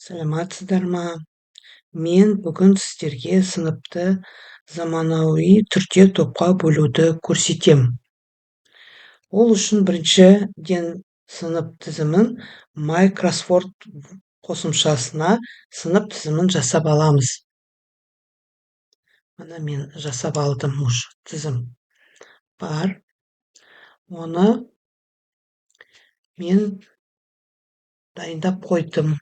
Саламатсыздар ма? Мен бүгін сіздерге сыныпты заманауи түрде топқа бөлуді көрсетем. Ол үшін біріншіден сынып тізімін Microsoft қосымшасына сынып тізімін жасап аламыз. Мына мен жасап алдым уже тізім бар. Оны мен дайындап қойдым.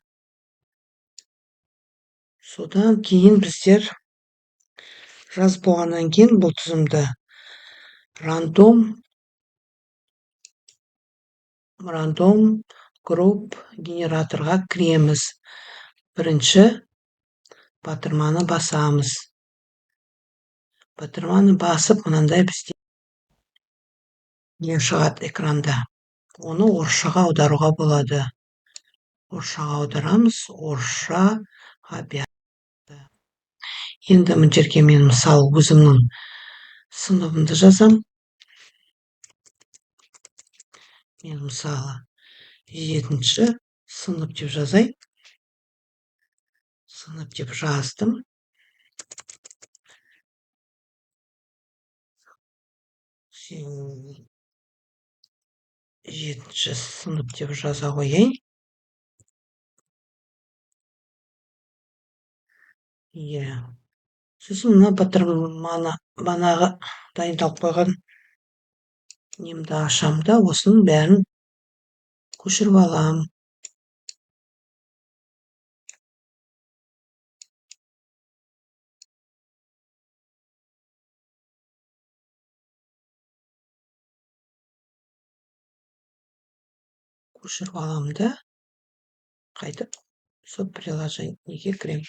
Содан кейін біздер жазып болғаннан кейін бұл тізімді рандом групп генераторға кіреміз. Бірінші батырманы басамыз. Батырманы басып, мынандай бізде не шығады экранда. Оны орысшаға аударуға болады. Орысшаға аударамыз, орысшаға берді. Енді мына жерге мен мысалы өзімнің сыныбымды жазам. Мен мысалы 7-ші сынып деп жазайын. Сынып деп жаздым. 7-ші сынып деп жаза қояйын. Сосын мына батырманы банағы дайындалып қойған немді ашам да, осының бәрін көшіріп алам. Көшіріп алам да, қайтып сол приложениеге кірем.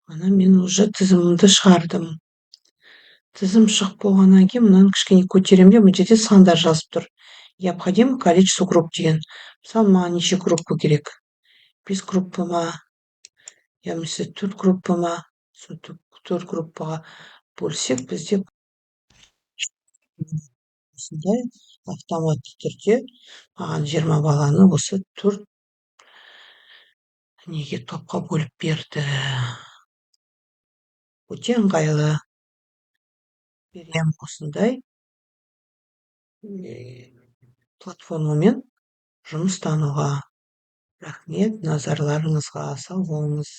Ана мен уже тізімімді шығардым. Тізім шығып болғаннан кейін мынаны кішкене көтерем де, мына жерде сандар жазып тұр. Необходимо количество групп деген. Мысалы, маған неше группа керек? 5 группа ма? Немесе 4 группа ма? 4 группаға бөлсек, бізде осындай автоматты түрде маған 20 баланы осы 4 неге топқа бөліп берді. Өте ыңғайлы. Берем осындай платформамен жұмыстануға. Рахмет, назарларыңызға сау болыңыз.